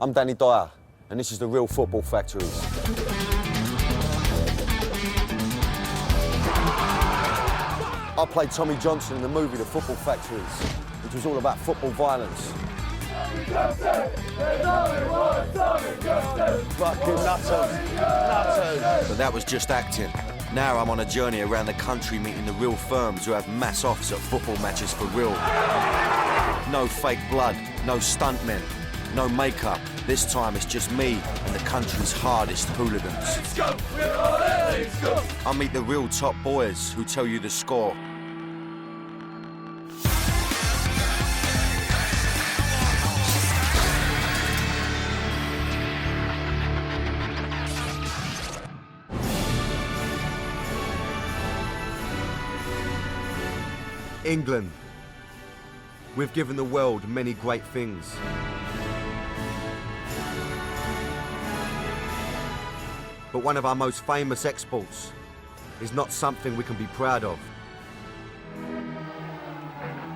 I'm Danny Dyer, and this is the Real Football Factories. I played Tommy Johnson in the movie The Football Factories, which was all about football violence. Fucking nutters. But that was just acting. Now I'm on a journey around the country meeting the real firms who have mass offs at football matches for real. No fake blood, no stuntmen, no makeup. This time it's just me and the country's hardest hooligans. Let's go. We're all in. Let's go. I meet the real top boys who tell you the score. England. We've given the world many great things. But one of our most famous exports is not something we can be proud of.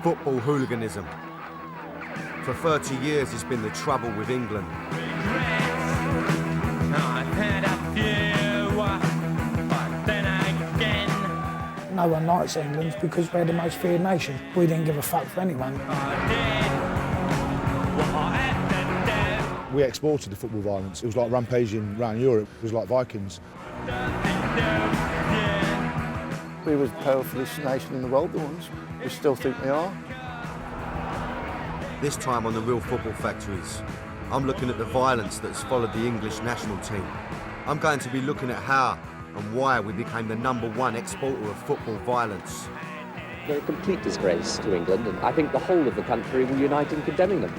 Football hooliganism. For 30 years it's been the trouble with England. No one likes England because we're the most feared nation. We didn't give a fuck for anyone. We exported the football violence. It was like rampaging around Europe. It was like Vikings. We were the powerfulest nation in the world, the ones. We still think we are. This time on the Real Football Factories, I'm looking at the violence that's followed the English national team. I'm going to be looking at how and why we became the #1 exporter of football violence. They're a complete disgrace to England, and I think the whole of the country will unite in condemning them.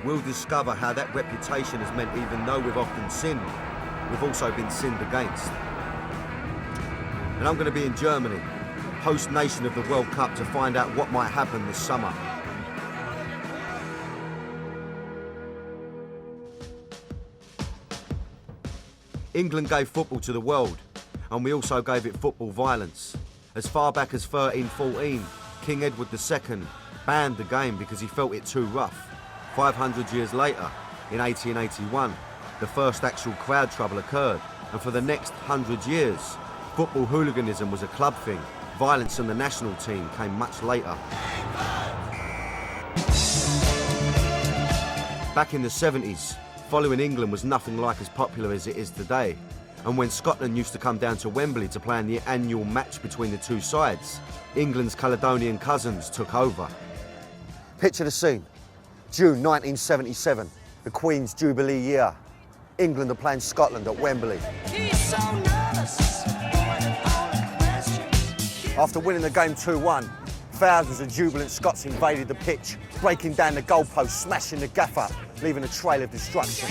We'll discover how that reputation has meant even though we've often sinned, we've also been sinned against. And I'm going to be in Germany, host nation of the World Cup, to find out what might happen this summer. England gave football to the world, and we also gave it football violence. As far back as 1314, King Edward II banned the game because he felt it too rough. 500 years later, in 1881, the first actual crowd trouble occurred, and for the next 100 years, football hooliganism was a club thing. Violence in the national team came much later. Back in the 70s, following England was nothing like as popular as it is today. And when Scotland used to come down to Wembley to play in the annual match between the two sides, England's Caledonian cousins took over. Picture the scene. June 1977, the Queen's Jubilee year. England are playing Scotland at Wembley. After winning the game 2-1, thousands of jubilant Scots invaded the pitch, breaking down the goalposts, smashing the gaffer, leaving a trail of destruction.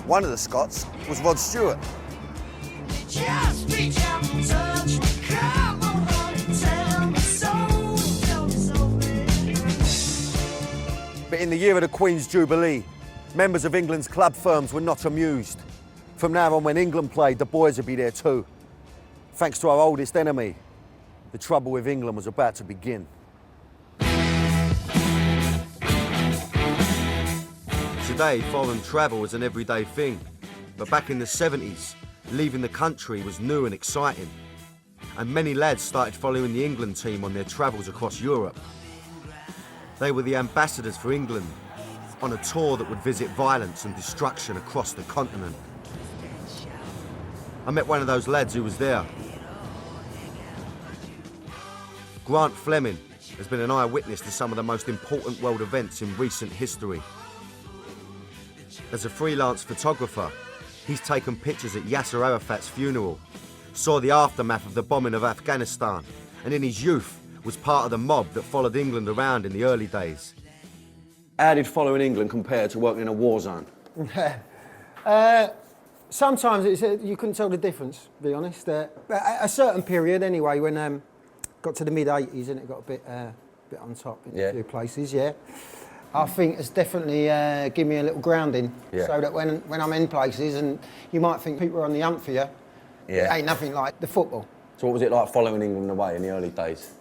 One of the Scots was Rod Stewart. But in the year of the Queen's Jubilee, members of England's club firms were not amused. From now on, when England played, the boys would be there too. Thanks to our oldest enemy, the trouble with England was about to begin. Today, foreign travel is an everyday thing, but back in the 70s, leaving the country was new and exciting. And many lads started following the England team on their travels across Europe. They were the ambassadors for England on a tour that would visit violence and destruction across the continent. I met one of those lads who was there. Grant Fleming has been an eyewitness to some of the most important world events in recent history. As a freelance photographer, he's taken pictures at Yasser Arafat's funeral, saw the aftermath of the bombing of Afghanistan, and in his youth was part of the mob that followed England around in the early days. How did following England compare to working in a war zone? Sometimes you couldn't tell the difference, to be honest. At a certain period, anyway, when got to the mid-80s and it got a bit on top in a few places, I think it's definitely given me a little grounding, so that when I'm in places and you might think people are on the hunt for you, it ain't nothing like the football. So what was it like following England away in the early days?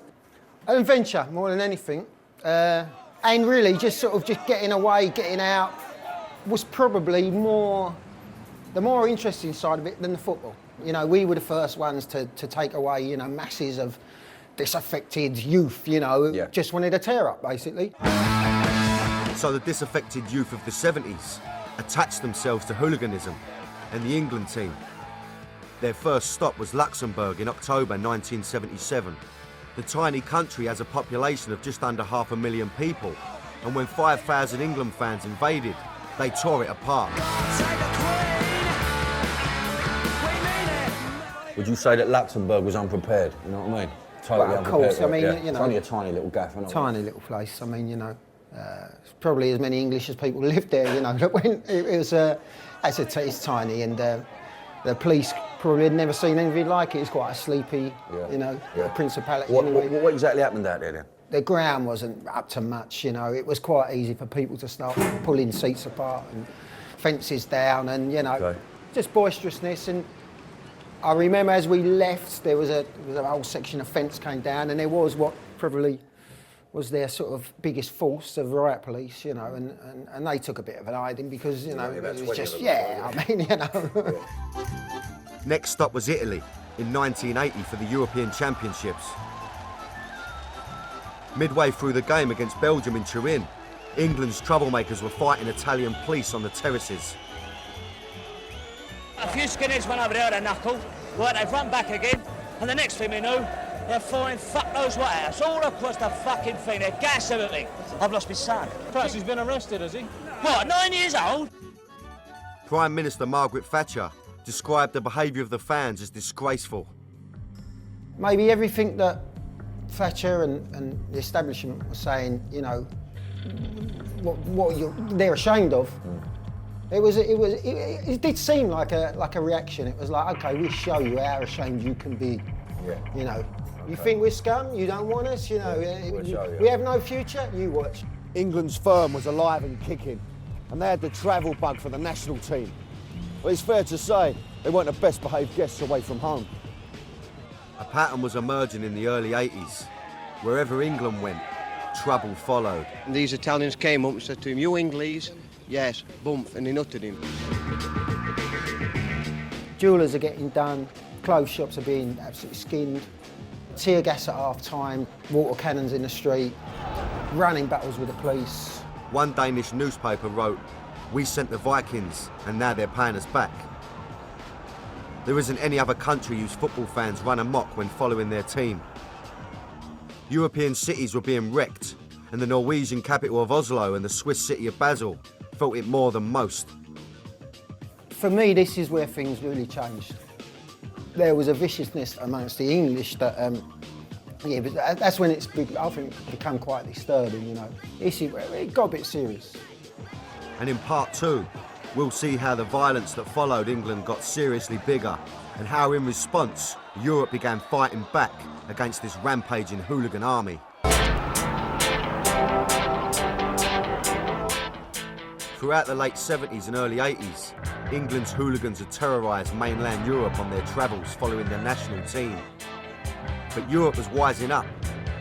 An adventure more than anything. And really just getting away, getting out was probably the more interesting side of it than the football. You know, we were the first ones to take away, you know, masses of disaffected youth, you know, just wanted to tear up, basically. So the disaffected youth of the 70s attached themselves to hooliganism and the England team. Their first stop was Luxembourg in October 1977. The tiny country has a population of just under 500,000 people, and when 5,000 England fans invaded, they tore it apart. Would you say that Luxembourg was unprepared? You know what I mean? Totally Well, of course, I mean, you it's know, only a tiny little gaff, isn't it? Tiny little place. I mean, you know, probably as many English as people lived there. You know, when it was, it's tiny, and the police probably had never seen anything like it. It's quite a sleepy, you know, principality. What exactly happened out there then? The ground wasn't up to much. You know, it was quite easy for people to start pulling seats apart and fences down, and you know, just boisterousness. And I remember as we left, there was a whole section of fence came down, and there was what probably was their sort of biggest force, the riot police, you know, and they took a bit of an hiding because, you know, it was just, I mean, you know. Next stop was Italy in 1980 for the European Championships. Midway through the game against Belgium in Turin, England's troublemakers were fighting Italian police on the terraces. A few skinheads went over there with a knuckle, well, they've run back again, and the next thing we knew, they're firing fuck knows what at us, all across the fucking thing, they're gas everything. I've lost my son. Perhaps he's been arrested, has he? What, 9 years old? Prime Minister Margaret Thatcher described the behaviour of the fans as disgraceful. Maybe everything that Thatcher and the establishment were saying, you know, they're ashamed of. It did seem like a reaction. It was like, okay, we'll show you how ashamed you can be. You know, you think we're scum? You don't want us? You know, we have no future? You watch. England's firm was alive and kicking, and they had the travel bug for the national team. But it's fair to say they weren't the best behaved guests away from home. A pattern was emerging in the early 80s. Wherever England went, trouble followed. And these Italians came up and said to him, "You English?" "Yes," bump, and they nutted him. Jewellers are getting done, clothes shops are being absolutely skinned, tear gas at half time, water cannons in the street, running battles with the police. One Danish newspaper wrote, "We sent the Vikings and now they're paying us back." There isn't any other country whose football fans run amok when following their team. European cities were being wrecked, and the Norwegian capital of Oslo and the Swiss city of Basel felt it more than most. For me, this is where things really changed. There was a viciousness amongst the English that, but that's when I think, become quite disturbing, you know. It got a bit serious. And in part 2, we'll see how the violence that followed England got seriously bigger, and how in response, Europe began fighting back against this rampaging hooligan army. Throughout the late 70s and early 80s, England's hooligans had terrorised mainland Europe on their travels following their national team. But Europe was wising up,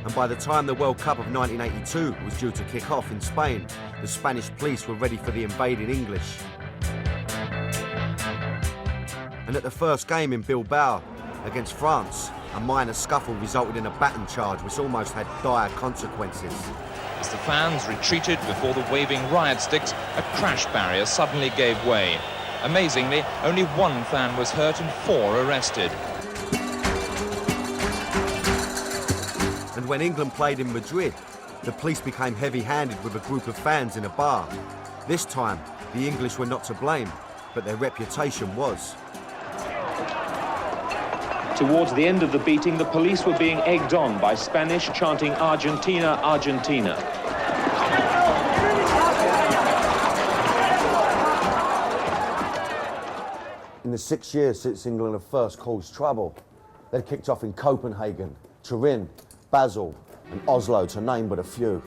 and by the time the World Cup of 1982 was due to kick off in Spain, the Spanish police were ready for the invading English. And at the first game in Bilbao against France, a minor scuffle resulted in a baton charge which almost had dire consequences. As the fans retreated before the waving riot sticks, a crash barrier suddenly gave way. Amazingly, only one fan was hurt and 4 arrested. And when England played in Madrid, the police became heavy-handed with a group of fans in a bar. This time, the English were not to blame, but their reputation was. Towards the end of the beating, the police were being egged on by Spanish chanting "Argentina, Argentina." In the 6 years since England had first caused trouble, they'd kicked off in Copenhagen, Turin, Basel and Oslo, to name but a few.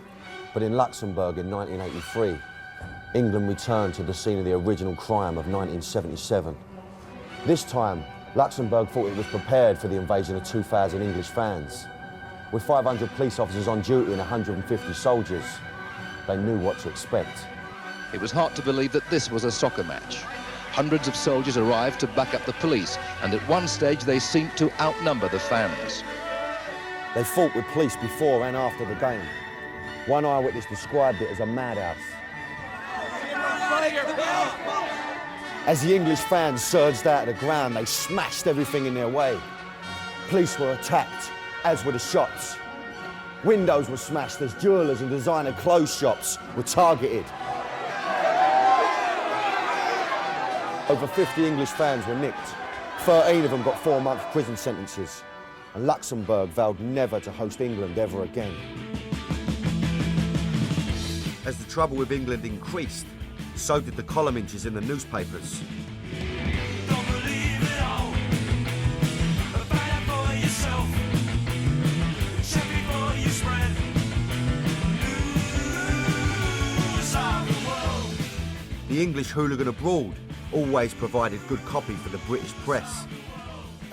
But in Luxembourg in 1983, England returned to the scene of the original crime of 1977. This time, Luxembourg thought it was prepared for the invasion of 2,000 English fans. With 500 police officers on duty and 150 soldiers, they knew what to expect. It was hard to believe that this was a soccer match. Hundreds of soldiers arrived to back up the police, and at one stage they seemed to outnumber the fans. They fought with police before and after the game. One eyewitness described it as a madhouse. As the English fans surged out of the ground, they smashed everything in their way. Police were attacked, as were the shops. Windows were smashed as jewellers and designer clothes shops were targeted. Over 50 English fans were nicked. 13 of them got 4-month prison sentences. And Luxembourg vowed never to host England ever again. As the trouble with England increased, so did the column inches in the newspapers. The English hooligan abroad always provided good copy for the British press.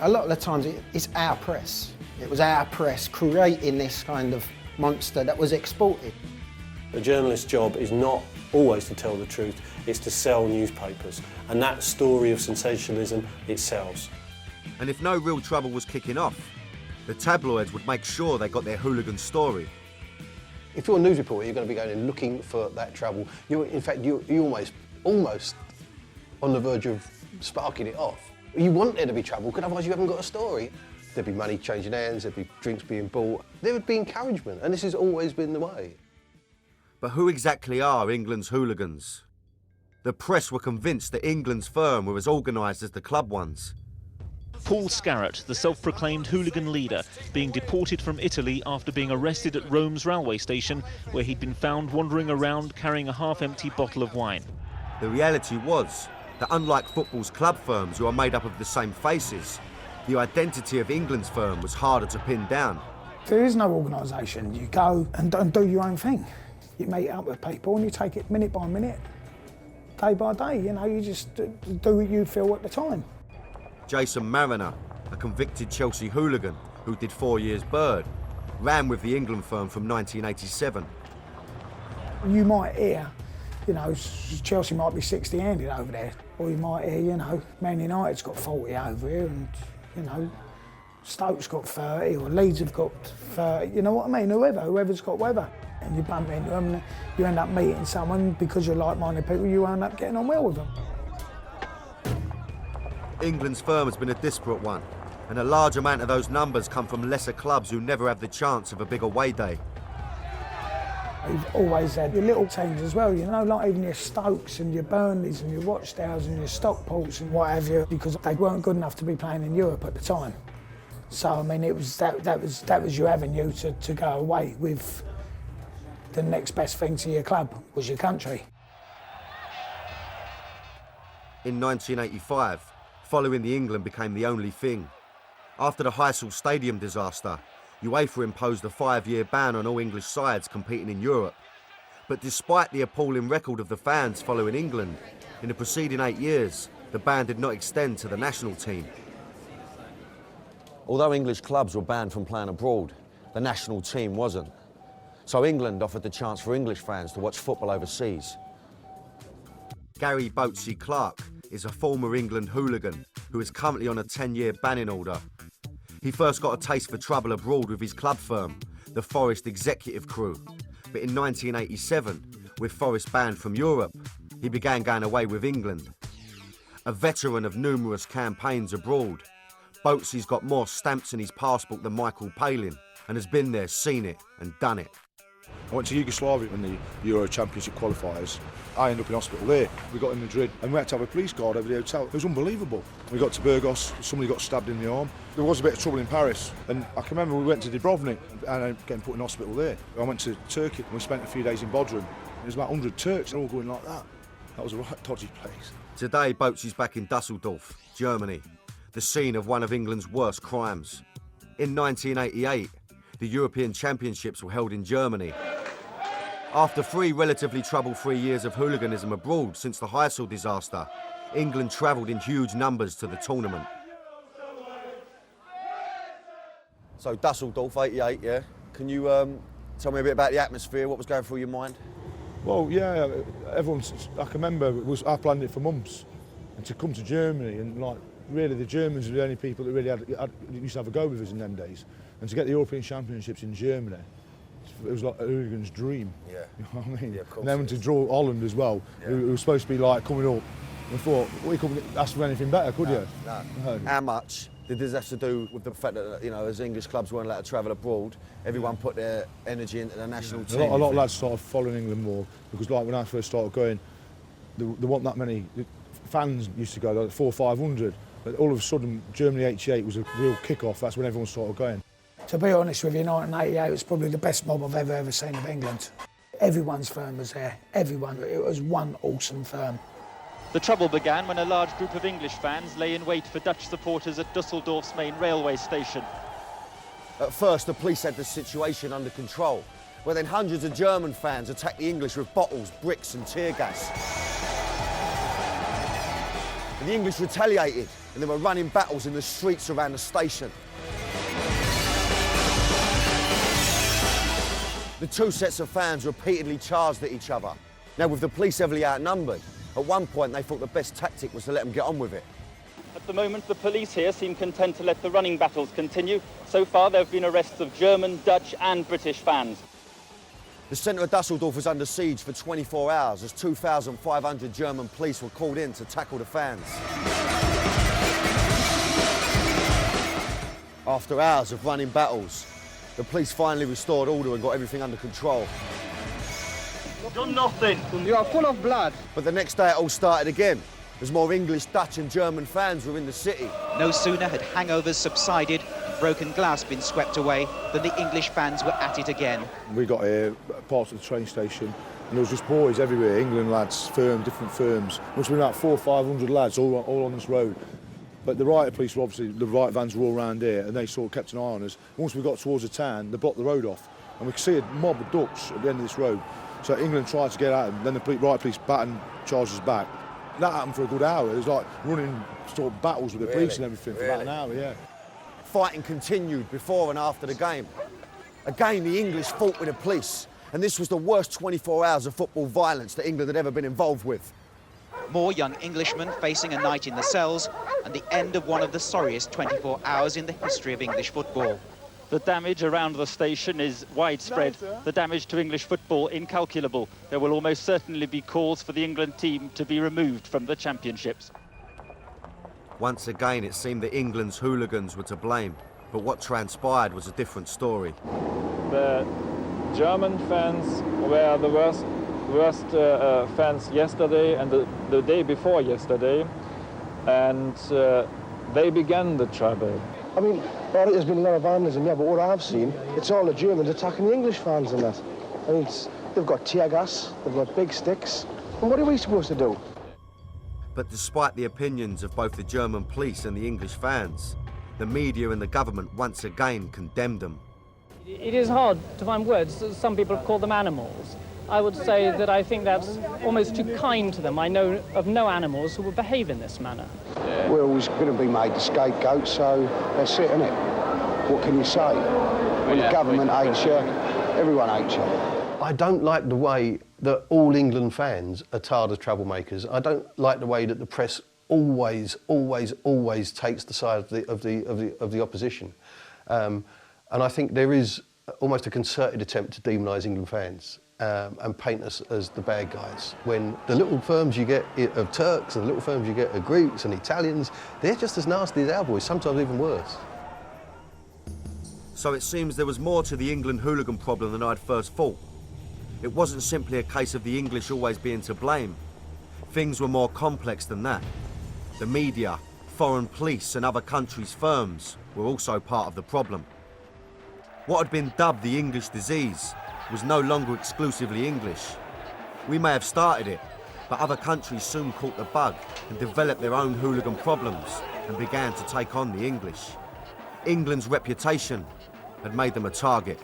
A lot of the times it's our press. It was our press creating this kind of monster that was exported. A journalist's job is not always to tell the truth, it's to sell newspapers. And that story of sensationalism, it sells. And if no real trouble was kicking off, the tabloids would make sure they got their hooligan story. If you're a news reporter, you're going to be going and looking for that trouble. You're almost on the verge of sparking it off. You want there to be trouble, because otherwise you haven't got a story. There'd be money changing hands, there'd be drinks being bought. There would be encouragement, and this has always been the way. But who exactly are England's hooligans? The press were convinced that England's firm were as organised as the club ones. Paul Scarrett, the self-proclaimed hooligan leader, being deported from Italy after being arrested at Rome's railway station, where he'd been found wandering around carrying a half-empty bottle of wine. The reality was that unlike football's club firms, who are made up of the same faces, the identity of England's firm was harder to pin down. There is no organisation. You go and do your own thing. You meet up with people and you take it minute by minute, day by day. You know, you just do what you feel at the time. Jason Mariner, a convicted Chelsea hooligan who did 4 years bird, ran with the England firm from 1987. You might hear, you know, Chelsea might be 60-handed over there, or you might hear, you know, Man United's got 40 over here, and, you know, Stoke's got 30, or Leeds have got 30, you know what I mean? Whoever's got weather. And you bump into them, and you end up meeting someone, because you're like-minded people, you end up getting on well with them. England's firm has been a disparate one, and a large amount of those numbers come from lesser clubs who never have the chance of a big away day. You've always had your little teams as well, you know, like even your Stokes and your Burnleys and your Rochdales and your Stockports and what have you, because they weren't good enough to be playing in Europe at the time. So I mean, it was that was your avenue to go away with. The next best thing to your club was your country. In 1985, following the England became the only thing. After the Heysel Stadium disaster, UEFA imposed a 5-year ban on all English sides competing in Europe. But despite the appalling record of the fans following England, in the preceding 8 years, the ban did not extend to the national team. Although English clubs were banned from playing abroad, the national team wasn't. So England offered the chance for English fans to watch football overseas. Gary Boatsy Clark is a former England hooligan who is currently on a 10-year banning order. He first got a taste for trouble abroad with his club firm, the Forest Executive Crew. But in 1987, with Forest banned from Europe, he began going away with England. A veteran of numerous campaigns abroad, Boatsy's got more stamps in his passport than Michael Palin and has been there, seen it and done it. I went to Yugoslavia in the Euro Championship qualifiers. I ended up in hospital there. We got in Madrid and we had to have a police guard over the hotel. It was unbelievable. We got to Burgos, somebody got stabbed in the arm. There was a bit of trouble in Paris, and I can remember we went to Dubrovnik and I getting put in hospital there. I went to Turkey and we spent a few days in Bodrum. There was about 100 Turks, all going like that. That was a right dodgy place. Today, Boatsy's back in Dusseldorf, Germany, the scene of one of England's worst crimes. In 1988, the European Championships were held in Germany. After 3 relatively trouble-free years of hooliganism abroad since the Heysel disaster, England travelled in huge numbers to the tournament. So Dusseldorf, 88, yeah. Can you tell me a bit about the atmosphere? What was going through your mind? Well, yeah, everyone's. I can remember I planned it for months, and to come to Germany and like really the Germans were the only people that really used to have a go with us in them days, and to get the European Championships in Germany, it was like a hooligan's dream. Yeah. You know what I mean? Yeah, of course. And then to draw Holland as well, who was supposed to be like coming up. I thought, well, you couldn't ask for anything better, could you? No. How much did this have to do with the fact that, you know, as English clubs weren't allowed to travel abroad, everyone put their energy into the national team? A lot of lads started following England more because, like, when I first started going, there weren't that many fans used to go, like 400 or 500. But all of a sudden, Germany '88 was a real kick-off. That's when everyone started going. To be honest with you, 1988 was probably the best mob I've ever seen of England. Everyone's firm was there. Everyone. It was one awesome firm. The trouble began when a large group of English fans lay in wait for Dutch supporters at Dusseldorf's main railway station. At first, the police had the situation under control, but then hundreds of German fans attacked the English with bottles, bricks and tear gas. And the English retaliated, and there were running battles in the streets around the station. The two sets of fans repeatedly charged at each other. Now, with the police heavily outnumbered, at one point they thought the best tactic was to let them get on with it. At the moment, the police here seem content to let the running battles continue. So far, there have been arrests of German, Dutch and British fans. The centre of Dusseldorf was under siege for 24 hours as 2,500 German police were called in to tackle the fans. After hours of running battles, the police finally restored order and got everything under control. Done nothing. You are full of blood. But the next day it all started again, as more English, Dutch and German fans were in the city. No sooner had hangovers subsided, broken glass been swept away, than the English fans were at it again. We got here, parts of the train station, and there was just boys everywhere, England lads, different firms. Must have been about 400 or 500 lads all on this road. But the riot police were obviously, the riot vans were all around here, and they sort of kept an eye on us. Once we got towards the town, they blocked the road off, and we could see a mob of Dutch at the end of this road. So England tried to get at them, then the riot police battened, charged us back. That happened for a good hour. It was like running sort of battles with the police and everything for about an hour, yeah. Fighting continued before and after the game. Again, the English fought with the police, and this was the worst 24 hours of football violence that England had ever been involved with. More young Englishmen facing a night in the cells, and the end of one of the sorriest 24 hours in the history of English football. The damage around the station is widespread. The damage to English football incalculable. There will almost certainly be calls for the England team to be removed from the championships. Once again, it seemed that England's hooligans were to blame, but what transpired was a different story. The German fans were the worst fans yesterday and the day before yesterday, and they began the trouble. I mean, there's been a lot of vandalism, yeah, but what I've seen, it's all the Germans attacking the English fans and that. I mean, they've got tear gas, they've got big sticks, and what are we supposed to do? But despite the opinions of both the German police and the English fans, the media and the government once again condemned them. It is hard to find words. Some people call them animals. I would say that I think that's almost too kind to them. I know of no animals who would behave in this manner. We're always going to be made the scapegoat, so that's it, innit? What can you say? When the government hates you, everyone hates you. I don't like the way that all England fans are tarred as troublemakers. I don't like the way that the press always takes the side of the opposition. And I think there is almost a concerted attempt to demonise England fans. And paint us as the bad guys. When the little firms you get of Turks and the little firms you get of Greeks and Italians, they're just as nasty as our boys, sometimes even worse. So it seems there was more to the England hooligan problem than I'd first thought. It wasn't simply a case of the English always being to blame. Things were more complex than that. The media, foreign police and other countries' firms were also part of the problem. What had been dubbed the English disease was no longer exclusively English. We may have started it, but other countries soon caught the bug and developed their own hooligan problems and began to take on the English. England's reputation had made them a target.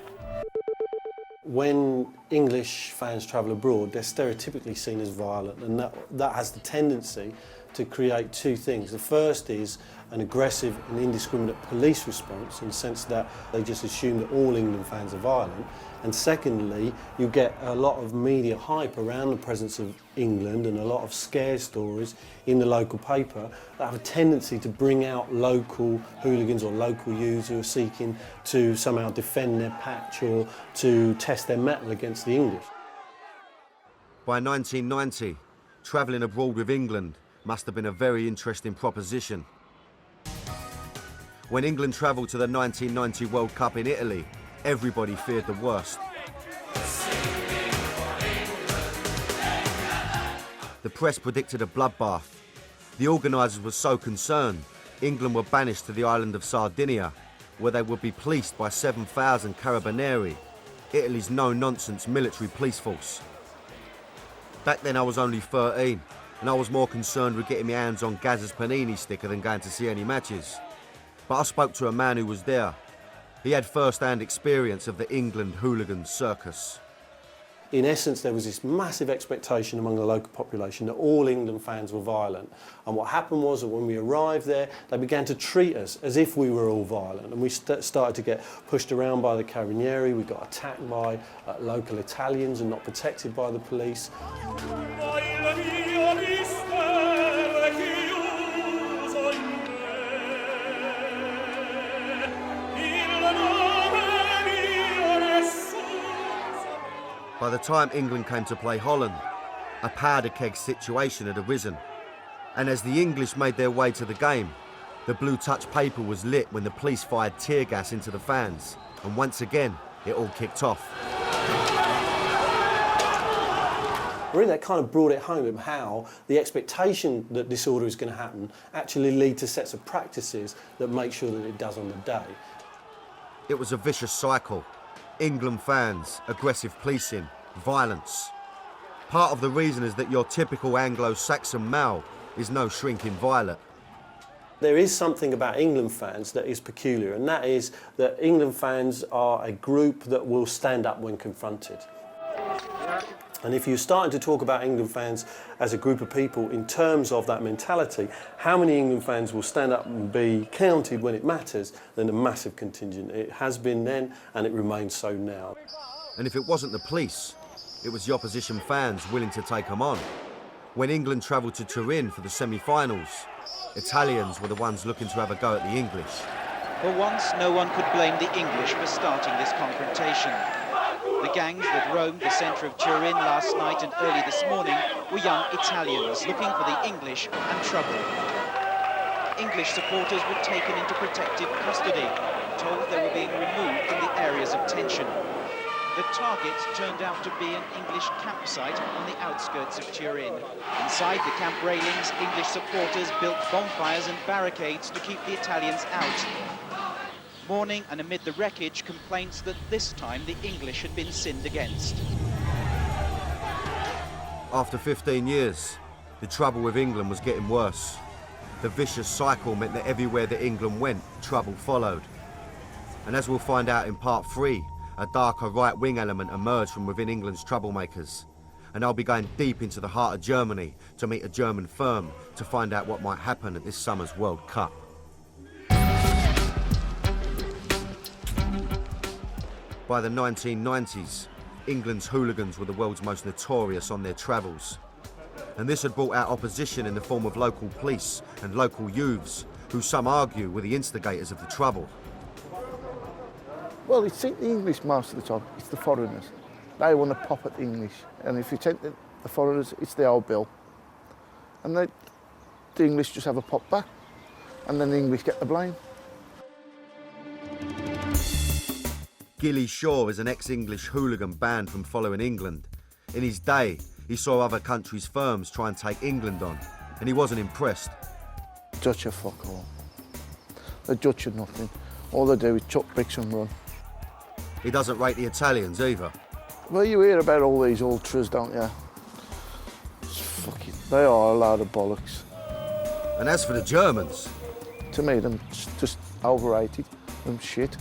When English fans travel abroad, they're stereotypically seen as violent, and that has the tendency to create two things. The first is an aggressive and indiscriminate police response, in the sense that they just assume that all England fans are violent. And secondly, you get a lot of media hype around the presence of England and a lot of scare stories in the local paper that have a tendency to bring out local hooligans or local youths who are seeking to somehow defend their patch or to test their mettle against the English. By 1990, travelling abroad with England must have been a very interesting proposition. When England travelled to the 1990 World Cup in Italy, everybody feared the worst. The press predicted a bloodbath. The organisers were so concerned, England were banished to the island of Sardinia, where they would be policed by 7,000 Carabinieri, Italy's no-nonsense military police force. Back then I was only 13, and I was more concerned with getting my hands on Gazza's Panini sticker than going to see any matches. But I spoke to a man who was there. He had first-hand experience of the England hooligan circus. In essence, there was this massive expectation among the local population that all England fans were violent. And what happened was that when we arrived there, they began to treat us as if we were all violent. And we started to get pushed around by the Carabinieri. We got attacked by local Italians and not protected by the police. By the time England came to play Holland, a powder keg situation had arisen. And as the English made their way to the game, the blue touch paper was lit when the police fired tear gas into the fans. And once again, it all kicked off. Really, that kind of brought it home of how the expectation that disorder is going to happen actually lead to sets of practices that make sure that it does on the day. It was a vicious cycle. England fans, aggressive policing, violence. Part of the reason is that your typical Anglo-Saxon male is no shrinking violet. There is something about England fans that is peculiar, and that is that England fans are a group that will stand up when confronted. And if you're starting to talk about England fans as a group of people in terms of that mentality, how many England fans will stand up and be counted when it matters, then a massive contingent. It has been then, and it remains so now. And if it wasn't the police, it was the opposition fans willing to take them on. When England travelled to Turin for the semi-finals, Italians were the ones looking to have a go at the English. For once, no one could blame the English for starting this confrontation. The gangs that roamed the centre of Turin last night and early this morning were young Italians looking for the English and trouble. English supporters were taken into protective custody, told they were being removed from the areas of tension. The target turned out to be an English campsite on the outskirts of Turin. Inside the camp railings, English supporters built bonfires and barricades to keep the Italians out. Morning, and amid the wreckage, complaints that this time the English had been sinned against. After 15 years, the trouble with England was getting worse. The vicious cycle meant that everywhere that England went, trouble followed. And as we'll find out in part 3, a darker right-wing element emerged from within England's troublemakers. And I'll be going deep into the heart of Germany to meet a German firm to find out what might happen at this summer's World Cup. By the 1990s, England's hooligans were the world's most notorious on their travels. And this had brought out opposition in the form of local police and local youths, who some argue were the instigators of the trouble. Well, it's the English most of the time, it's the foreigners. They want to pop at the English, and if you take the foreigners, it's the old bill. And the English just have a pop back, and then the English get the blame. Gilly Shaw is an ex-English hooligan banned from following England. In his day, he saw other countries' firms try and take England on, and he wasn't impressed. Dutch are fuck all. The Dutch are nothing. All they do is chuck bricks and run. He doesn't rate the Italians either. Well, you hear about all these ultras, don't you? They are a load of bollocks. And as for the Germans? To me, them just overrated. Them shit.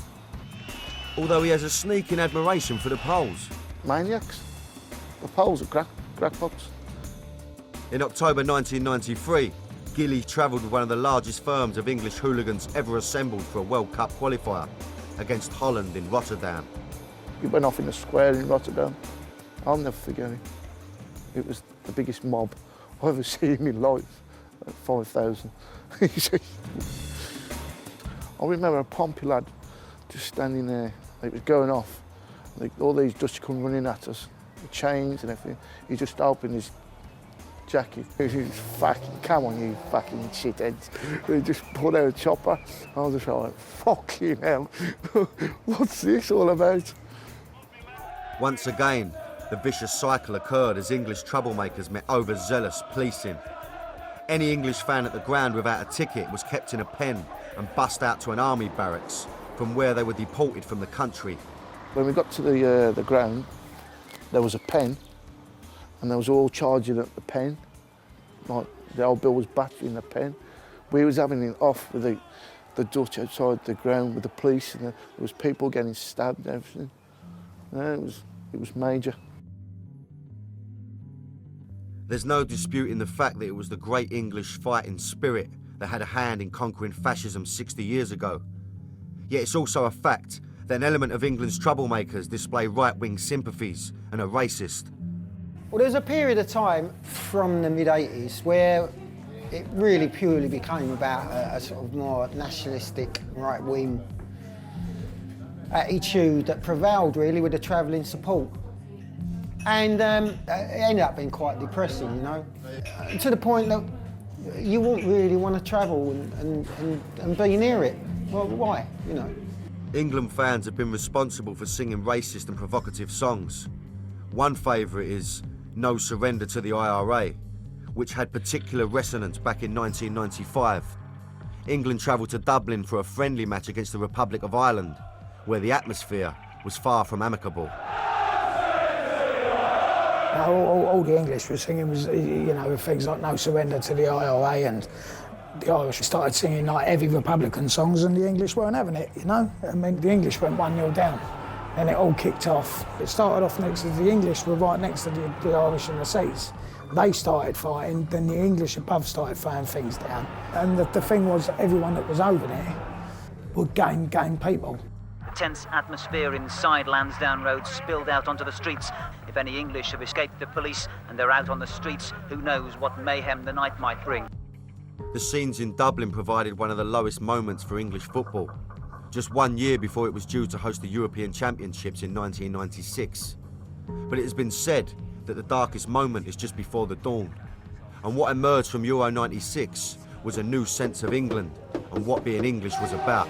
Although he has a sneaking admiration for the Poles. Maniacs. The Poles are crackpots. In October 1993, Gilly travelled with one of the largest firms of English hooligans ever assembled for a World Cup qualifier against Holland in Rotterdam. He went off in the square in Rotterdam. I'll never forget it. It was the biggest mob I've ever seen in life, 5,000. I remember a Pompey lad just standing there. It was going off. All these Dutch come running at us, the chains and everything. He just opened his jacket. He was fucking, come on, you fucking shitheads. He just pulled out a chopper. I was just like, fucking hell, what's this all about? Once again, the vicious cycle occurred as English troublemakers met overzealous policing. Any English fan at the ground without a ticket was kept in a pen and bussed out to an army barracks, from where they were deported from the country. When we got to the ground, there was a pen, and they was all charging at the pen. Like the old Bill was battering the pen. We was having it off with the Dutch outside the ground with the police, and there was people getting stabbed and everything. Yeah, it was major. There's no disputing the fact that it was the great English fighting spirit that had a hand in conquering fascism 60 years ago. Yet it's also a fact that an element of England's troublemakers display right-wing sympathies and are racist. Well, there's a period of time from the mid-80s where it really purely became about a sort of more nationalistic, right-wing attitude that prevailed really with the travelling support. And it ended up being quite depressing, you know, to the point that you wouldn't really want to travel and be near it. Well, why, you know? England fans have been responsible for singing racist and provocative songs. One favourite is No Surrender to the IRA, which had particular resonance back in 1995. England travelled to Dublin for a friendly match against the Republic of Ireland, where the atmosphere was far from amicable. All the English were singing was, you know, things like No Surrender to the IRA, and the Irish started singing like heavy Republican songs, and the English weren't having it, you know? I mean, the English went 1-0 down, and it all kicked off. It started off next to the English were right next to the Irish in the seats. They started fighting, then the English above started throwing things down. And the thing was, everyone that was over there would gain people. Tense atmosphere inside Lansdowne Road spilled out onto the streets. If any English have escaped the police and they're out on the streets, who knows what mayhem the night might bring. The scenes in Dublin provided one of the lowest moments for English football, just 1 year before it was due to host the European Championships in 1996. But it has been said that the darkest moment is just before the dawn. And what emerged from Euro 96 was a new sense of England and what being English was about.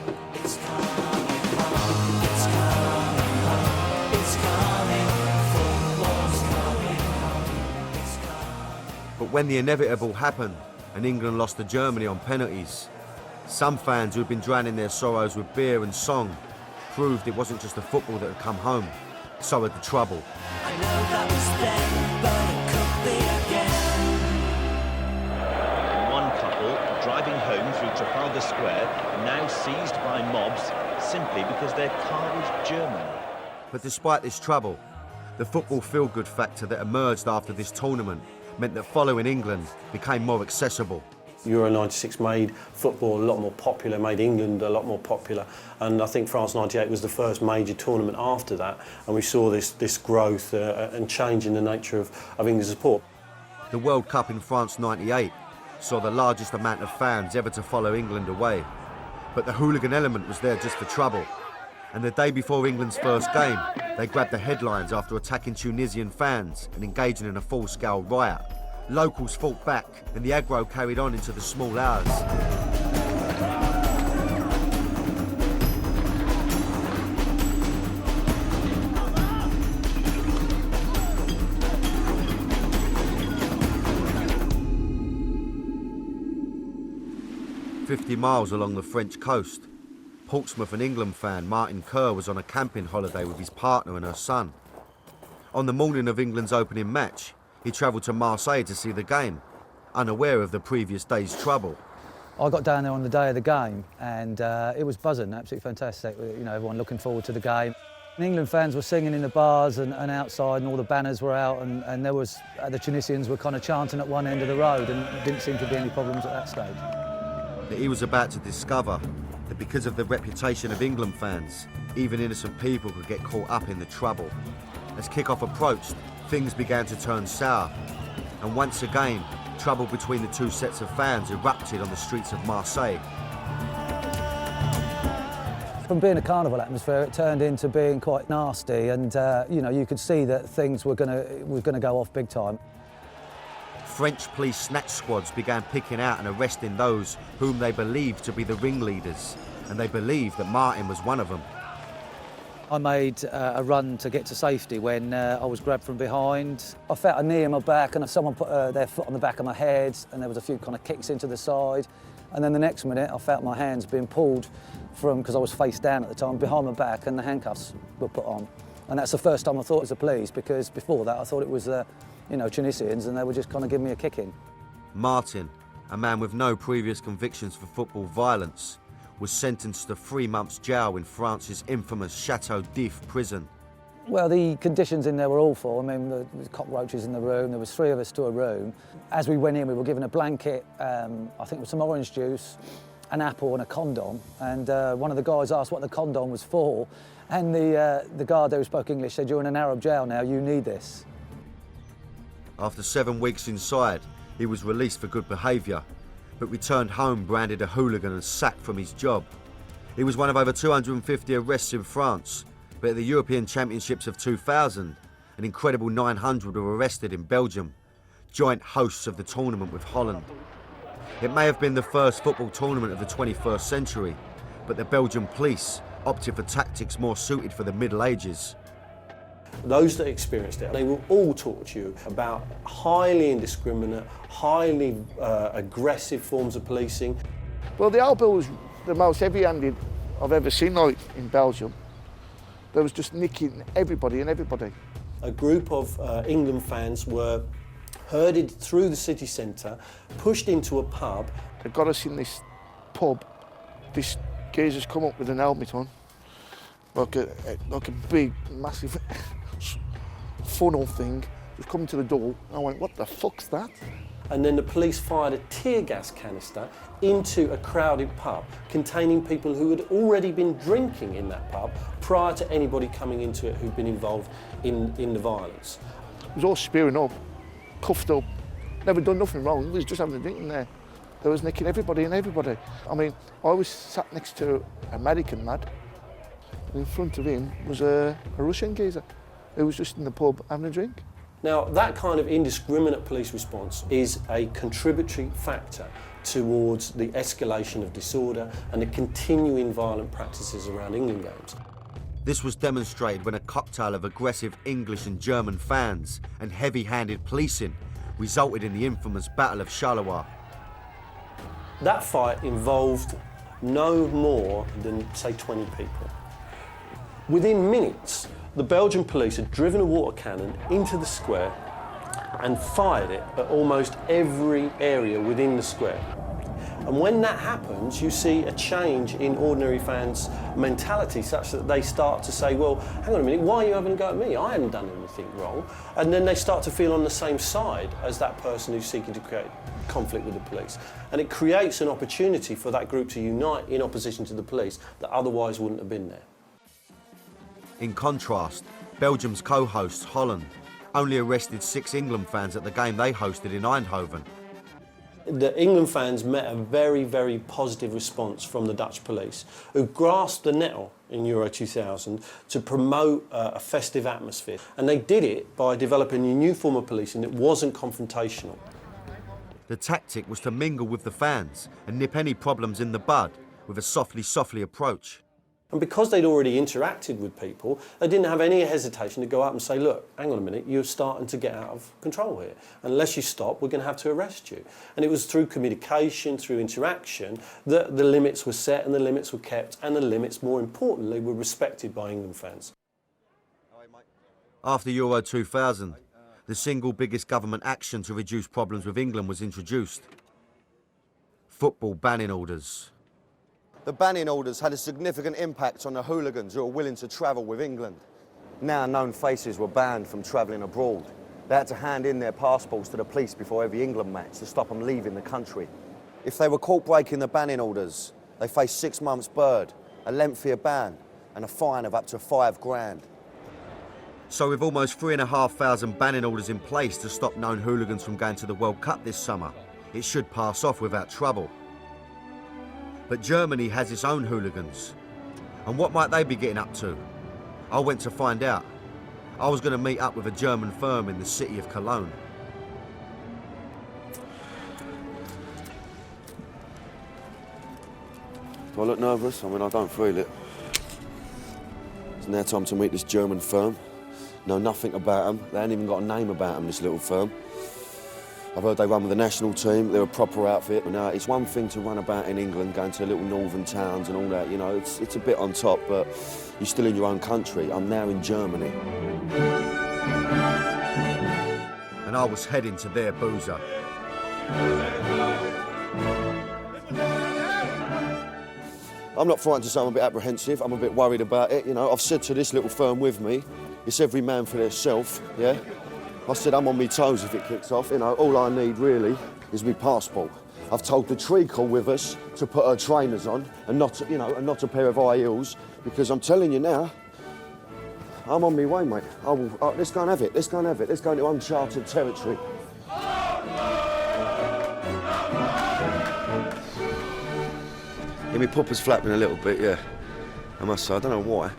But when the inevitable happened and England lost to Germany on penalties, some fans who had been drowning their sorrows with beer and song proved it wasn't just the football that had come home, so had the trouble. One couple driving home through Trafalgar Square, now seized by mobs simply because their car was German. But despite this trouble, the football feel-good factor that emerged after this tournament meant that following England became more accessible. Euro 96 made football a lot more popular, made England a lot more popular, and I think France 98 was the first major tournament after that, and we saw this growth and change in the nature of England's support. The World Cup in France 98 saw the largest amount of fans ever to follow England away, but the hooligan element was there just for trouble. And the day before England's first game, they grabbed the headlines after attacking Tunisian fans and engaging in a full-scale riot. Locals fought back, and the aggro carried on into the small hours. "50 miles along the French coast, Portsmouth and England fan Martin Kerr was on a camping holiday with his partner and her son. On the morning of England's opening match, he travelled to Marseille to see the game, unaware of the previous day's trouble. I got down there on the day of the game, and it was buzzing, absolutely fantastic. You know, everyone looking forward to the game. England fans were singing in the bars and outside, and all the banners were out, and there was the Tunisians were kind of chanting at one end of the road, and there didn't seem to be any problems at that stage. That he was about to discover that because of the reputation of England fans, even innocent people could get caught up in the trouble. As kick-off approached, things began to turn sour, and once again, trouble between the two sets of fans erupted on the streets of Marseille. From being a carnival atmosphere, it turned into being quite nasty, and you know, you could see that things were going to go off big time. French police snatch squads began picking out and arresting those whom they believed to be the ringleaders, and they believed that Martin was one of them. I made a run to get to safety when I was grabbed from behind. I felt a knee in my back, and someone put their foot on the back of my head, and there was a few kind of kicks into the side. And then the next minute, I felt my hands being pulled from, because I was face down at the time, behind my back, and the handcuffs were put on. And that's the first time I thought it was the police, because before that I thought it was you know, Tunisians, and they were just kind of giving me a kick in. Martin, a man with no previous convictions for football violence, was sentenced to 3 months jail in France's infamous Chateau d'If prison. Well, the conditions in there were awful. I mean, there was cockroaches in the room. There was 3 of us to a room. As we went in, we were given a blanket, I think it was some orange juice, an apple and a condom. And one of the guys asked what the condom was for. And the guard there who spoke English said, "You're in an Arab jail now, you need this." After 7 weeks inside, he was released for good behaviour, but returned home branded a hooligan and sacked from his job. He was one of over 250 arrests in France, but at the European Championships of 2000, an incredible 900 were arrested in Belgium, joint hosts of the tournament with Holland. It may have been the first football tournament of the 21st century, but the Belgian police opted for tactics more suited for the Middle Ages. Those that experienced it, they will all talk to you about highly indiscriminate, highly aggressive forms of policing. Well, the old bill was the most heavy-handed I've ever seen, like, in Belgium. There was just nicking everybody and everybody. A group of England fans were herded through the city centre, pushed into a pub. They got us in this pub. This geezer's come up with an helmet on, like a big, massive funnel thing. Just coming to the door. I went, "What the fuck's that?" And then the police fired a tear gas canister into a crowded pub containing people who had already been drinking in that pub prior to anybody coming into it who'd been involved in the violence. It was all spearing up, cuffed up, never done nothing wrong, we was just having a drink in there. They was nicking everybody and everybody. I mean, I was sat next to an American lad, and in front of him was a Russian geezer who was just in the pub having a drink. Now, that kind of indiscriminate police response is a contributory factor towards the escalation of disorder and the continuing violent practices around England games. This was demonstrated when a cocktail of aggressive English and German fans and heavy-handed policing resulted in the infamous Battle of Charleroi. That fight involved no more than, say, 20 people. Within minutes, the Belgian police had driven a water cannon into the square and fired it at almost every area within the square. And when that happens, you see a change in ordinary fans' mentality such that they start to say, "Well, hang on a minute, why are you having a go at me? I haven't done anything wrong." And then they start to feel on the same side as that person who's seeking to create conflict with the police. And it creates an opportunity for that group to unite in opposition to the police that otherwise wouldn't have been there. In contrast, Belgium's co-hosts, Holland, only arrested 6 England fans at the game they hosted in Eindhoven. The England fans met a very, very positive response from the Dutch police, who grasped the nettle in Euro 2000 to promote a festive atmosphere. And they did it by developing a new form of policing that wasn't confrontational. The tactic was to mingle with the fans and nip any problems in the bud with a softly approach. And because they'd already interacted with people, they didn't have any hesitation to go up and say, "Look, hang on a minute, you're starting to get out of control here. Unless you stop, we're going to have to arrest you." And it was through communication, through interaction, that the limits were set and the limits were kept, and the limits, more importantly, were respected by England fans. After Euro 2000, the single biggest government action to reduce problems with England was introduced: football banning orders. The banning orders had a significant impact on the hooligans who were willing to travel with England. Now known faces were banned from travelling abroad. They had to hand in their passports to the police before every England match to stop them leaving the country. If they were caught breaking the banning orders, they faced 6 months bird, a lengthier ban, and a fine of up to £5,000. So with almost 3,500 banning orders in place to stop known hooligans from going to the World Cup this summer, it should pass off without trouble. But Germany has its own hooligans. And what might they be getting up to? I went to find out. I was going to meet up with a German firm in the city of Cologne. Do I look nervous? I mean, I don't feel it. It's now time to meet this German firm. Know nothing about them. They ain't even got a name about them, this little firm. I've heard they run with the national team. They're a proper outfit. Now, it's one thing to run about in England, going to little northern towns and all that, you know. It's a bit on top, but you're still in your own country. I'm now in Germany. And I was heading to their boozer. I'm not frightened to say I'm a bit apprehensive. I'm a bit worried about it, you know. I've said to this little firm with me, it's every man for themselves, yeah? I said I'm on my toes if it kicks off, you know. All I need, really, is my passport. I've told the treacle with us to put her trainers on and not, you know, and not a pair of high heels, because I'm telling you now, I'm on my way, mate. Let's go and have it. Let's go and have it. Let's go into uncharted territory. Yeah, my pupper's flapping a little bit, yeah. I must say, I don't know why.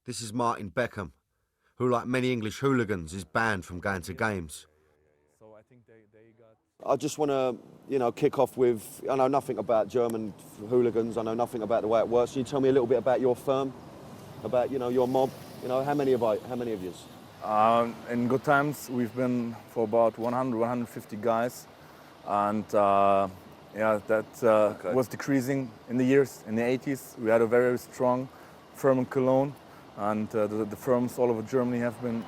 This is Martin Beckham, who, like many English hooligans, is banned from going to games. I just want to, you know, kick off with, I know nothing about German hooligans, I know nothing about the way it works. Can you tell me a little bit about your firm, about, you know, your mob? You know, how many of you? In good times, we've been for about 100, 150 guys. And yeah, that was decreasing in the years. In the 80s, we had a very strong firm in Cologne. And the firms all over Germany have been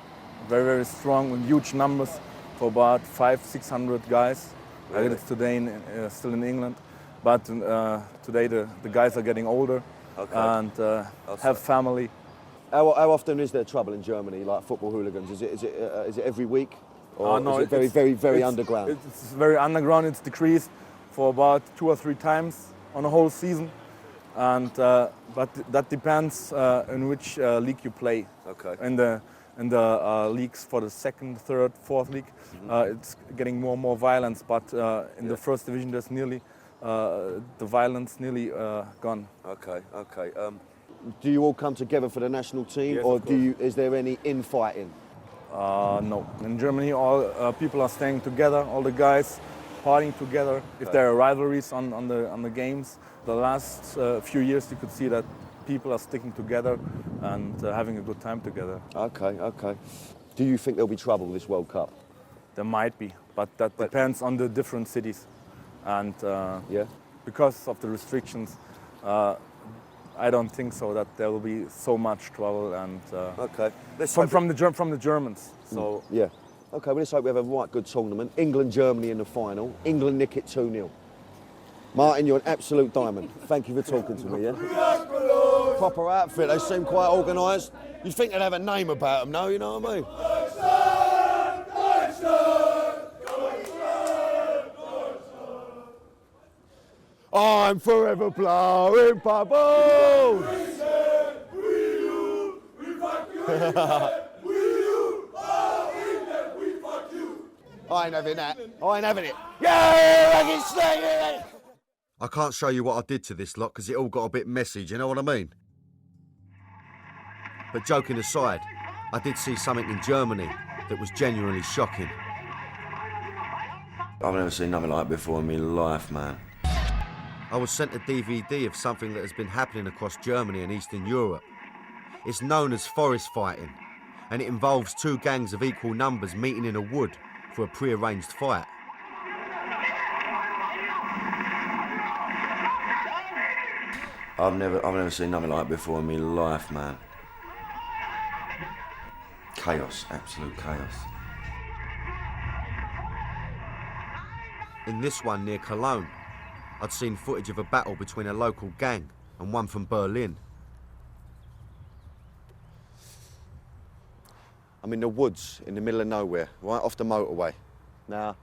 very, very strong with huge numbers for about 500-600 guys. Really? It's today still in England, but today the guys are getting older and have family. How often is there trouble in Germany, like football hooligans? Is it every week, or no, is it very underground? It's very underground. It's decreased for about 2 or 3 times on a whole season. And but that depends in which league you play. Okay. In the leagues for the second, third, fourth league, it's getting more and more violence. But in the first division, there's nearly the violence nearly gone. Okay. Do you all come together for the national team, or is there any infighting? No. In Germany, all people are staying together. All the guys partying together. If there are rivalries on the games. The last few years, you could see that people are sticking together and having a good time together. Okay. Do you think there'll be trouble this World Cup? There might be, but that depends on the different cities. And because of the restrictions, I don't think so that there will be so much trouble. And from the Germans. So yeah. Okay, well, let's hope we have a right good tournament. England-Germany in the final. England nick it 2-0. Martin, you're an absolute diamond. Thank you for talking to me, yeah? Proper outfit, they seem quite organised. You'd think they'd have a name about them, no? You know what I mean? I'm forever blowing bubbles! I ain't having that. I ain't having it. Yeah! I can't show you what I did to this lot because it all got a bit messy, do you know what I mean? But joking aside, I did see something in Germany that was genuinely shocking. I've never seen nothing like it before in my life, man. I was sent a DVD of something that has been happening across Germany and Eastern Europe. It's known as forest fighting, and it involves two gangs of equal numbers meeting in a wood for a pre-arranged fight. I've never seen nothing like it before in my life, man. Chaos, absolute chaos. In this one near Cologne, I'd seen footage of a battle between a local gang and one from Berlin. I'm in the woods in the middle of nowhere, right off the motorway. Now,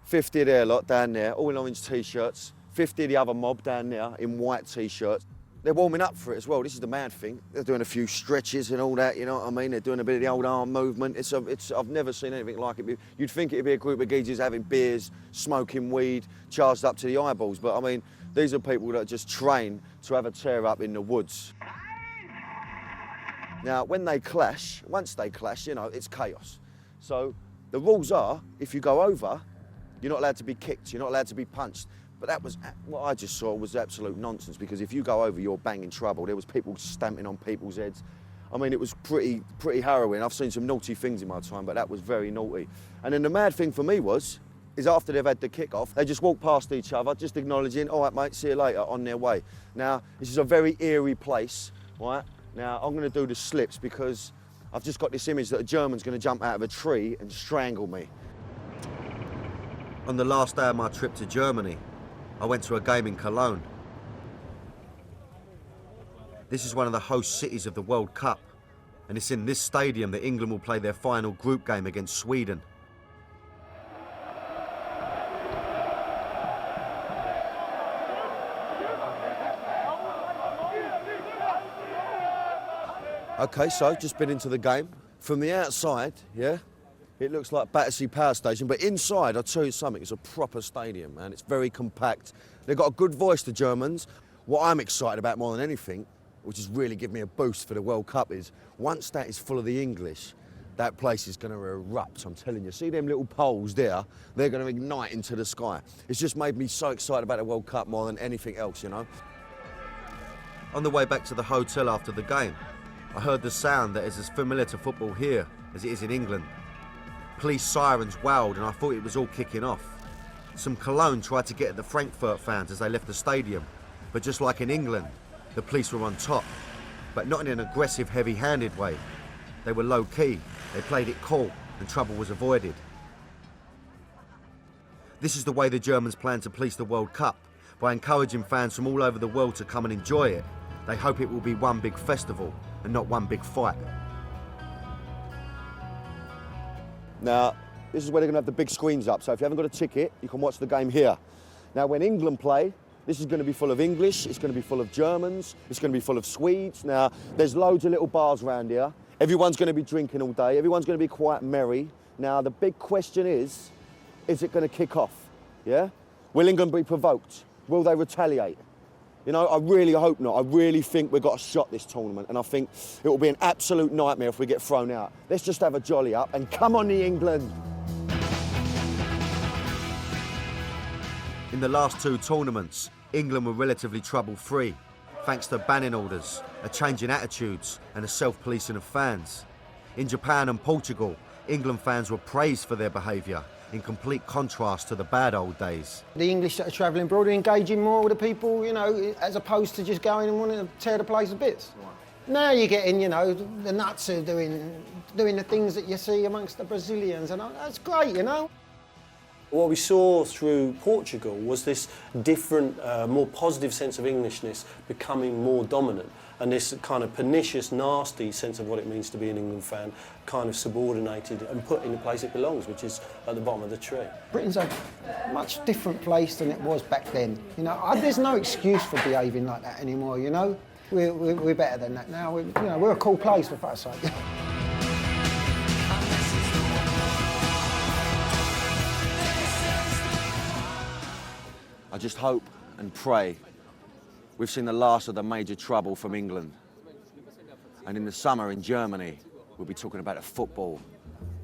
50 of their lot down there, all in orange t-shirts, 50 of the other mob down there in white t-shirts. They're warming up for it as well. This is the mad thing. They're doing a few stretches and all that, you know what I mean? They're doing a bit of the old arm movement. I've never seen anything like it. You'd think it'd be a group of geezers having beers, smoking weed, charged up to the eyeballs. But I mean, these are people that just train to have a tear up in the woods. Now, when they clash, once they clash, you know, it's chaos. So the rules are, if you go over, you're not allowed to be kicked, you're not allowed to be punched. But that was, what I just saw was absolute nonsense, because if you go over, you're banging trouble. There was people stamping on people's heads. I mean, it was pretty harrowing. I've seen some naughty things in my time, but that was very naughty. And then the mad thing for me is after they've had the kick-off, they just walk past each other, just acknowledging, all right, mate, see you later, on their way. Now, this is a very eerie place, right? Now, I'm going to do the slips because I've just got this image that a German's going to jump out of a tree and strangle me. On the last day of my trip to Germany, I went to a game in Cologne. This is one of the host cities of the World Cup, and it's in this stadium that England will play their final group game against Sweden. Okay, so just been into the game. From the outside, yeah, it looks like Battersea Power Station, but inside, I'll tell you something, it's a proper stadium, man. It's very compact. They've got a good voice, the Germans. What I'm excited about more than anything, which has really given me a boost for the World Cup, is once that is full of the English, that place is going to erupt, I'm telling you. See them little poles there? They're going to ignite into the sky. It's just made me so excited about the World Cup more than anything else, you know? On the way back to the hotel after the game, I heard the sound that is as familiar to football here as it is in England. Police sirens wailed and I thought it was all kicking off. Some Cologne tried to get at the Frankfurt fans as they left the stadium, but just like in England, the police were on top, but not in an aggressive, heavy-handed way. They were low-key, they played it cool, and trouble was avoided. This is the way the Germans plan to police the World Cup, by encouraging fans from all over the world to come and enjoy it. They hope it will be one big festival and not one big fight. Now, this is where they're going to have the big screens up, so if you haven't got a ticket, you can watch the game here. Now, when England play, this is going to be full of English, it's going to be full of Germans, it's going to be full of Swedes. Now, there's loads of little bars around here. Everyone's going to be drinking all day, everyone's going to be quite merry. Now, the big question is it going to kick off, yeah? Will England be provoked? Will they retaliate? You know, I really hope not. I really think we've got a shot this tournament, and I think it will be an absolute nightmare if we get thrown out. Let's just have a jolly up, and come on, the England! In the last two tournaments, England were relatively trouble-free, thanks to banning orders, a change in attitudes, and a self-policing of fans. In Japan and Portugal, England fans were praised for their behaviour, in complete contrast to the bad old days. The English that are travelling abroad are engaging more with the people, you know, as opposed to just going and wanting to tear the place to bits. Right. Now you're getting, you know, the nuts are doing the things that you see amongst the Brazilians, and that's great, you know. What we saw through Portugal was this different, more positive sense of Englishness becoming more dominant, and this kind of pernicious, nasty sense of what it means to be an England fan kind of subordinated and put in the place it belongs, which is at the bottom of the tree. Britain's a much different place than it was back then. You know, there's no excuse for behaving like that anymore, you know. We're better than that now. We're a cool place, for fuck's sake. I just hope and pray we've seen the last of the major trouble from England. And in the summer in Germany, we'll be talking about the football,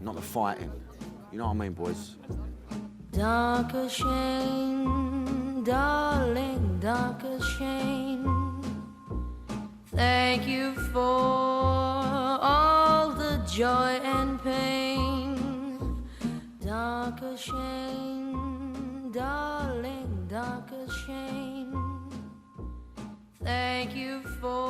not the fighting. You know what I mean, boys? Danke schön, darling, danke schön. Thank you for all joy and pain. Dark as shame, darling, dark as shame. Thank you for